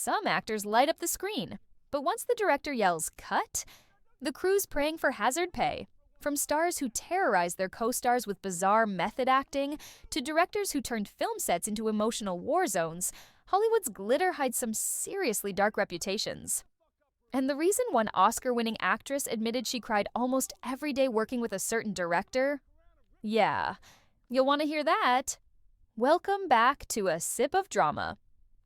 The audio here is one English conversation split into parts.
Some actors light up the screen, but once the director yells, "cut," the crew's praying for hazard pay. From stars who terrorize their co-stars with bizarre method acting to directors who turned film sets into emotional war zones, Hollywood's glitter hides some seriously dark reputations. And the reason one Oscar-winning actress admitted she cried almost every day working with a certain director? Yeah, you'll want to hear that. Welcome back to A Sip of Drama,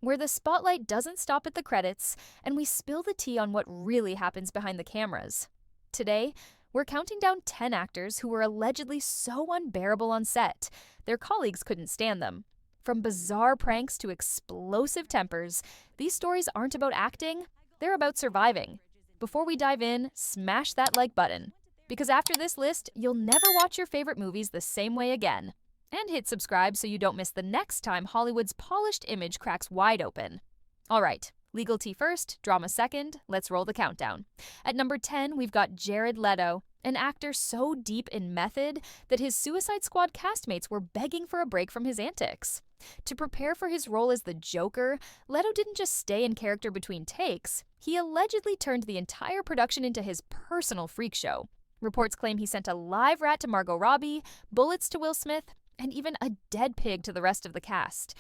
where the spotlight doesn't stop at the credits and we spill the tea on what really happens behind the cameras. Today, we're counting down 10 actors who were allegedly so unbearable on set, their colleagues couldn't stand them. From bizarre pranks to explosive tempers, these stories aren't about acting, they're about surviving. Before we dive in, smash that like button, because after this list, you'll never watch your favorite movies the same way again. And hit subscribe so you don't miss the next time Hollywood's polished image cracks wide open. All right, legal tea first, drama second, let's roll the countdown. At number 10, we've got Jared Leto, an actor so deep in method that his Suicide Squad castmates were begging for a break from his antics. To prepare for his role as the Joker, Leto didn't just stay in character between takes, he allegedly turned the entire production into his personal freak show. Reports claim he sent a live rat to Margot Robbie, bullets to Will Smith, and even a dead pig to the rest of the cast.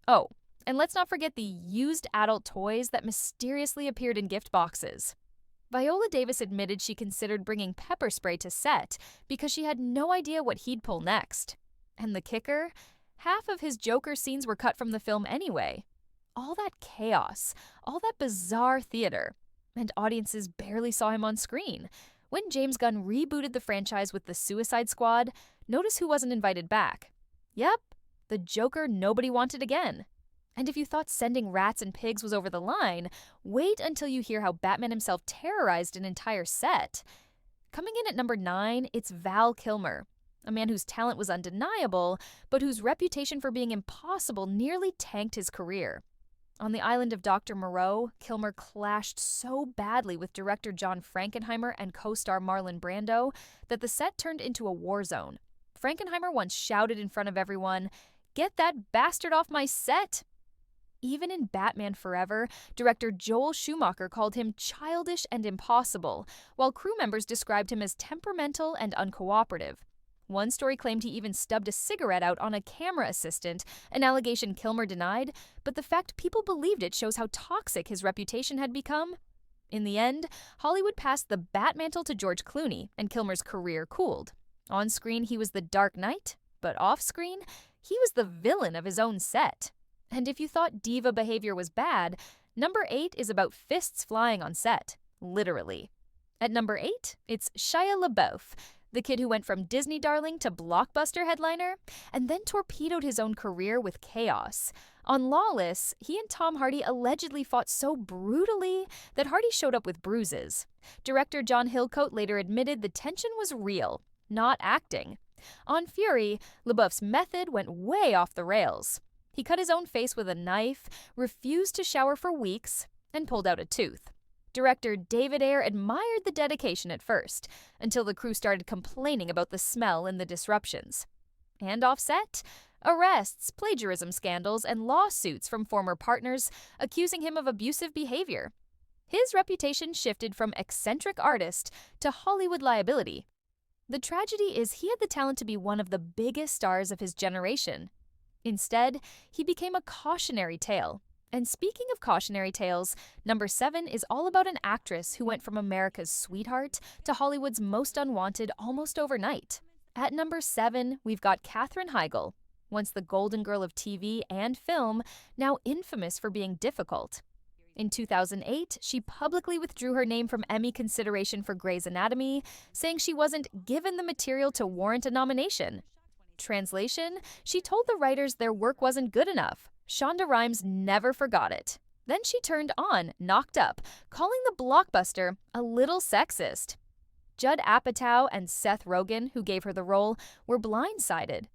Oh, and let's not forget the used adult toys that mysteriously appeared in gift boxes. Viola Davis admitted she considered bringing pepper spray to set because she had no idea what he'd pull next. And the kicker? Half of his Joker scenes were cut from the film anyway. All that chaos, all that bizarre theater, and audiences barely saw him on screen. When James Gunn rebooted the franchise with the Suicide Squad, notice who wasn't invited back. Yep, the Joker nobody wanted again. And if you thought sending rats and pigs was over the line, wait until you hear how Batman himself terrorized an entire set. Coming in at number 9, it's Val Kilmer, a man whose talent was undeniable, but whose reputation for being impossible nearly tanked his career. On the island of Dr. Moreau, Kilmer clashed so badly with director John Frankenheimer and co-star Marlon Brando that the set turned into a war zone. Frankenheimer once shouted in front of everyone, "Get that bastard off my set!" Even in Batman Forever, director Joel Schumacher called him childish and impossible, while crew members described him as temperamental and uncooperative. One story claimed he even stubbed a cigarette out on a camera assistant, an allegation Kilmer denied, but the fact people believed it shows how toxic his reputation had become. In the end, Hollywood passed the Batmantle to George Clooney, and Kilmer's career cooled. On screen, he was the Dark Knight, but off screen, he was the villain of his own set. And if you thought diva behavior was bad, number 8 is about fists flying on set, literally. At number 8, it's Shia LaBeouf, the kid who went from Disney darling to blockbuster headliner, and then torpedoed his own career with chaos. On Lawless, he and Tom Hardy allegedly fought so brutally that Hardy showed up with bruises. Director John Hillcoat later admitted the tension was real, not acting. On Fury, LaBeouf's method went way off the rails. He cut his own face with a knife, refused to shower for weeks, and pulled out a tooth. Director David Ayer admired the dedication at first, until the crew started complaining about the smell and the disruptions. And offset, arrests, plagiarism scandals, and lawsuits from former partners accusing him of abusive behavior. His reputation shifted from eccentric artist to Hollywood liability. The tragedy is he had the talent to be one of the biggest stars of his generation. Instead, he became a cautionary tale. And speaking of cautionary tales, number 7 is all about an actress who went from America's sweetheart to Hollywood's most unwanted almost overnight. At number 7, we've got Katherine Heigl, once the golden girl of TV and film, now infamous for being difficult. In 2008, she publicly withdrew her name from Emmy consideration for Grey's Anatomy, saying she wasn't given the material to warrant a nomination. Translation, she told the writers their work wasn't good enough. Shonda Rhimes never forgot it. Then she turned on, knocked up, calling the blockbuster a little sexist. Judd Apatow and Seth Rogen, who gave her the role, were blindsided.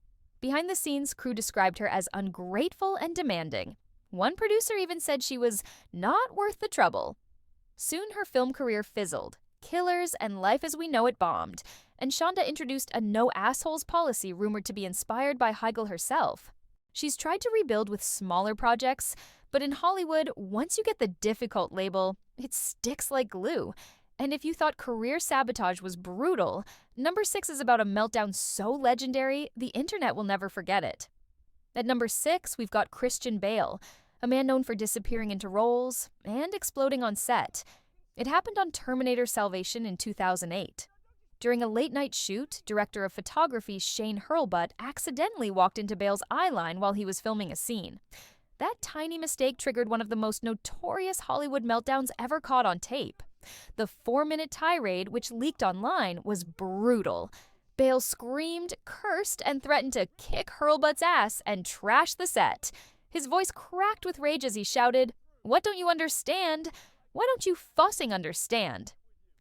Behind the scenes, crew described her as ungrateful and demanding. One producer even said she was not worth the trouble. Soon her film career fizzled. Killers and Life as We Know It bombed, and Shonda introduced a no assholes policy rumored to be inspired by Heigl herself. She's tried to rebuild with smaller projects, but in Hollywood, once you get the difficult label, it sticks like glue. And if you thought career sabotage was brutal, number 6 is about a meltdown so legendary, the internet will never forget it. At number 6, we've got Christian Bale, a man known for disappearing into roles and exploding on set. It happened on Terminator Salvation in 2008. During a late-night shoot, director of photography Shane Hurlbut accidentally walked into Bale's eyeline while he was filming a scene. That tiny mistake triggered one of the most notorious Hollywood meltdowns ever caught on tape. The 4-minute tirade, which leaked online, was brutal. Bale screamed, cursed, and threatened to kick Hurlbut's ass and trash the set. His voice cracked with rage as he shouted, "What don't you understand? Why don't you fussing understand?"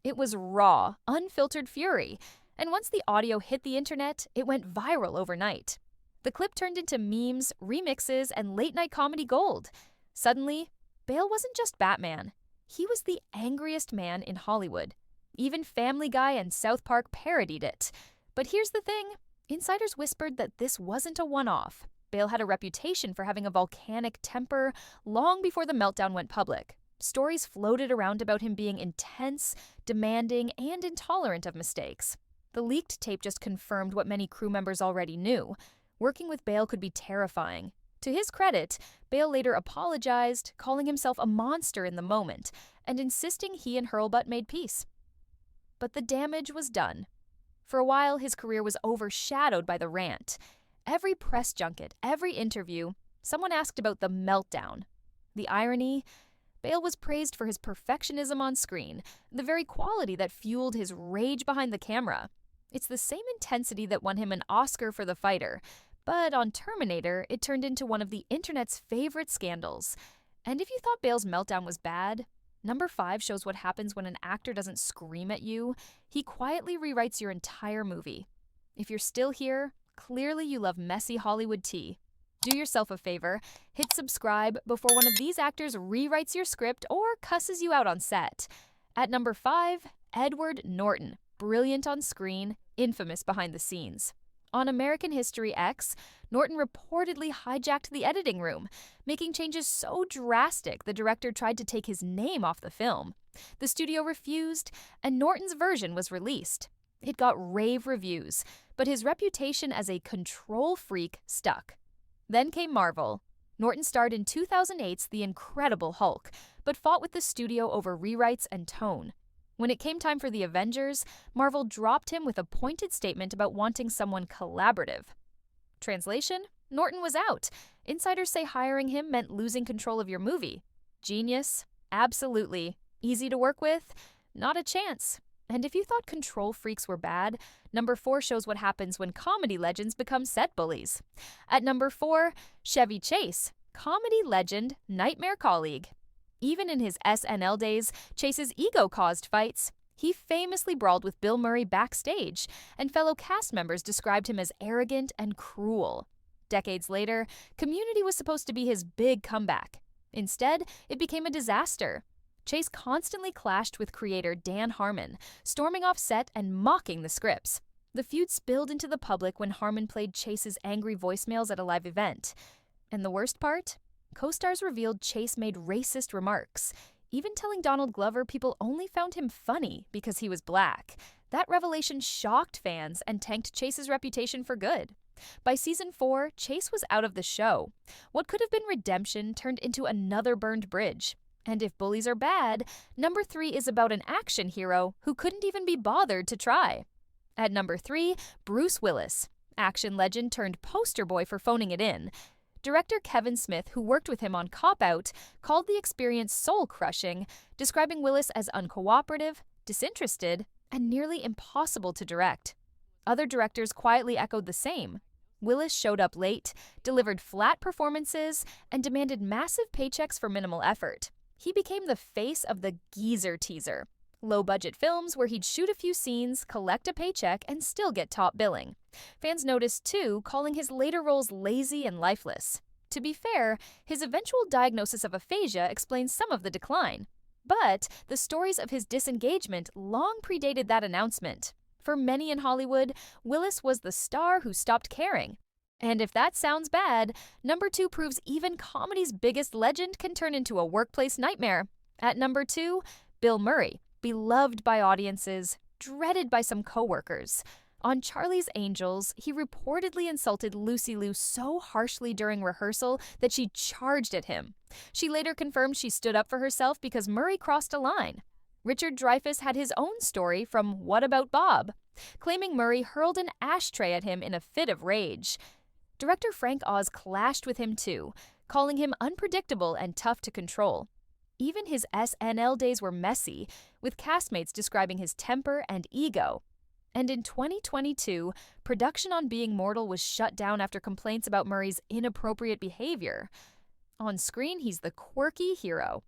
It was raw, unfiltered fury, and once the audio hit the internet, it went viral overnight. The clip turned into memes, remixes, and late-night comedy gold. Suddenly, Bale wasn't just Batman. He was the angriest man in Hollywood. Even Family Guy and South Park parodied it. But here's the thing. Insiders whispered that this wasn't a one-off. Bale had a reputation for having a volcanic temper long before the meltdown went public. Stories floated around about him being intense, demanding, and intolerant of mistakes. The leaked tape just confirmed what many crew members already knew. Working with Bale could be terrifying. To his credit, Bale later apologized, calling himself a monster in the moment, and insisting he and Hurlbut made peace. But the damage was done. For a while, his career was overshadowed by the rant. Every press junket, every interview, someone asked about the meltdown. The irony? Bale was praised for his perfectionism on screen, the very quality that fueled his rage behind the camera. It's the same intensity that won him an Oscar for The Fighter, but on Terminator, it turned into one of the internet's favorite scandals. And if you thought Bale's meltdown was bad, number 5 shows what happens when an actor doesn't scream at you. He quietly rewrites your entire movie. If you're still here, clearly you love messy Hollywood tea. Do yourself a favor, hit subscribe before one of these actors rewrites your script or cusses you out on set. At number 5, Edward Norton, brilliant on screen, infamous behind the scenes. On American History X, Norton reportedly hijacked the editing room, making changes so drastic the director tried to take his name off the film. The studio refused, and Norton's version was released. It got rave reviews, but his reputation as a control freak stuck. Then came Marvel. Norton starred in 2008's The Incredible Hulk, but fought with the studio over rewrites and tone. When it came time for the Avengers, Marvel dropped him with a pointed statement about wanting someone collaborative. Translation? Norton was out. Insiders say hiring him meant losing control of your movie. Genius? Absolutely. Easy to work with? Not a chance. And if you thought control freaks were bad, number 4 shows what happens when comedy legends become set bullies. At number 4, Chevy Chase, comedy legend, nightmare colleague. Even in his SNL days, Chase's ego caused fights. He famously brawled with Bill Murray backstage, and fellow cast members described him as arrogant and cruel. Decades later, Community was supposed to be his big comeback. Instead, it became a disaster. Chase constantly clashed with creator Dan Harmon, storming off set and mocking the scripts. The feud spilled into the public when Harmon played Chase's angry voicemails at a live event. And the worst part? Co-stars revealed Chase made racist remarks, even telling Donald Glover people only found him funny because he was black. That revelation shocked fans and tanked Chase's reputation for good. By season 4, Chase was out of the show. What could have been redemption turned into another burned bridge. And if bullies are bad, number 3 is about an action hero who couldn't even be bothered to try. At number 3, Bruce Willis, action legend turned poster boy for phoning it in. Director Kevin Smith, who worked with him on Cop Out, called the experience soul-crushing, describing Willis as uncooperative, disinterested, and nearly impossible to direct. Other directors quietly echoed the same. Willis showed up late, delivered flat performances, and demanded massive paychecks for minimal effort. He became the face of the geezer teaser, low-budget films where he'd shoot a few scenes, collect a paycheck, and still get top billing. Fans noticed, too, calling his later roles lazy and lifeless. To be fair, his eventual diagnosis of aphasia explains some of the decline. But the stories of his disengagement long predated that announcement. For many in Hollywood, Willis was the star who stopped caring. And if that sounds bad, number 2 proves even comedy's biggest legend can turn into a workplace nightmare. At number 2, Bill Murray, beloved by audiences, dreaded by some coworkers. On Charlie's Angels, he reportedly insulted Lucy Liu so harshly during rehearsal that she charged at him. She later confirmed she stood up for herself because Murray crossed a line. Richard Dreyfuss had his own story from What About Bob, claiming Murray hurled an ashtray at him in a fit of rage. Director Frank Oz clashed with him too, calling him unpredictable and tough to control. Even his SNL days were messy, with castmates describing his temper and ego. And in 2022, production on Being Mortal was shut down after complaints about Murray's inappropriate behavior. On screen, he's the quirky hero.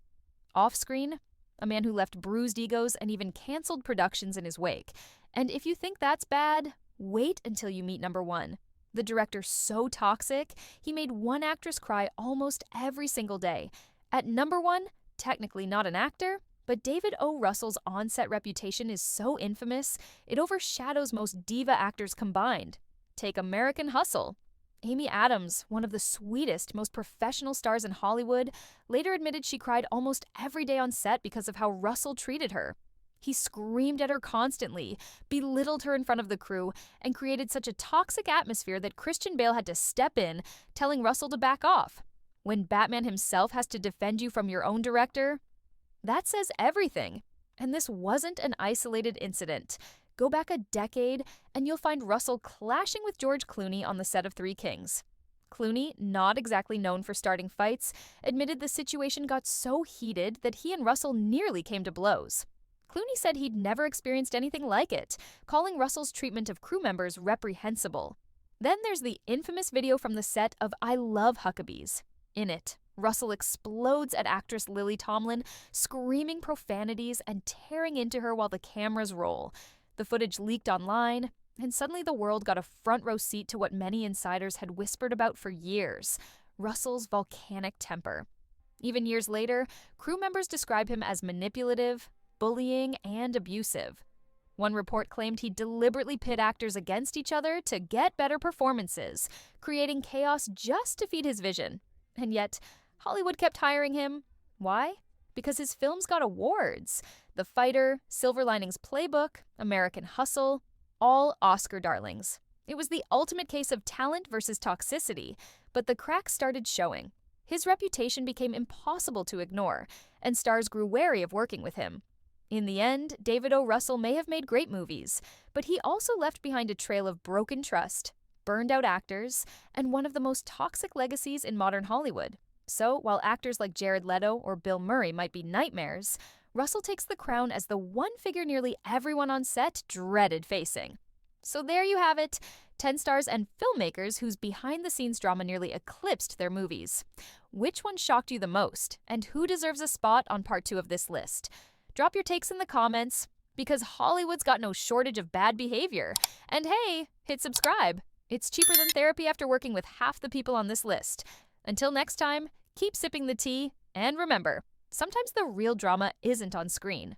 Off-screen, a man who left bruised egos and even canceled productions in his wake. And if you think that's bad, wait until you meet number 1. The director so toxic, he made one actress cry almost every single day. At number 1, technically not an actor, but David O. Russell's on-set reputation is so infamous, it overshadows most diva actors combined. Take American Hustle. Amy Adams, one of the sweetest, most professional stars in Hollywood, later admitted she cried almost every day on set because of how Russell treated her. He screamed at her constantly, belittled her in front of the crew, and created such a toxic atmosphere that Christian Bale had to step in, telling Russell to back off. When Batman himself has to defend you from your own director, that says everything. And this wasn't an isolated incident. Go back a decade, and you'll find Russell clashing with George Clooney on the set of Three Kings. Clooney, not exactly known for starting fights, admitted the situation got so heated that he and Russell nearly came to blows. Clooney said he'd never experienced anything like it, calling Russell's treatment of crew members reprehensible. Then there's the infamous video from the set of I Love Huckabees. In it, Russell explodes at actress Lily Tomlin, screaming profanities and tearing into her while the cameras roll. The footage leaked online, and suddenly the world got a front row seat to what many insiders had whispered about for years, Russell's volcanic temper. Even years later, crew members describe him as manipulative, bullying, and abusive. One report claimed he deliberately pit actors against each other to get better performances, creating chaos just to feed his vision. And yet, Hollywood kept hiring him. Why? Because his films got awards. The Fighter, Silver Linings Playbook, American Hustle, all Oscar darlings. It was the ultimate case of talent versus toxicity, but the cracks started showing. His reputation became impossible to ignore, and stars grew wary of working with him. In the end, David O. Russell may have made great movies, but he also left behind a trail of broken trust, burned-out actors, and one of the most toxic legacies in modern Hollywood. So, while actors like Jared Leto or Bill Murray might be nightmares, Russell takes the crown as the one figure nearly everyone on set dreaded facing. So there you have it, 10 stars and filmmakers whose behind-the-scenes drama nearly eclipsed their movies. Which one shocked you the most, and who deserves a spot on part 2 of this list? Drop your takes in the comments, because Hollywood's got no shortage of bad behavior. And hey, hit subscribe. It's cheaper than therapy after working with half the people on this list. Until next time, keep sipping the tea, and remember, sometimes the real drama isn't on screen.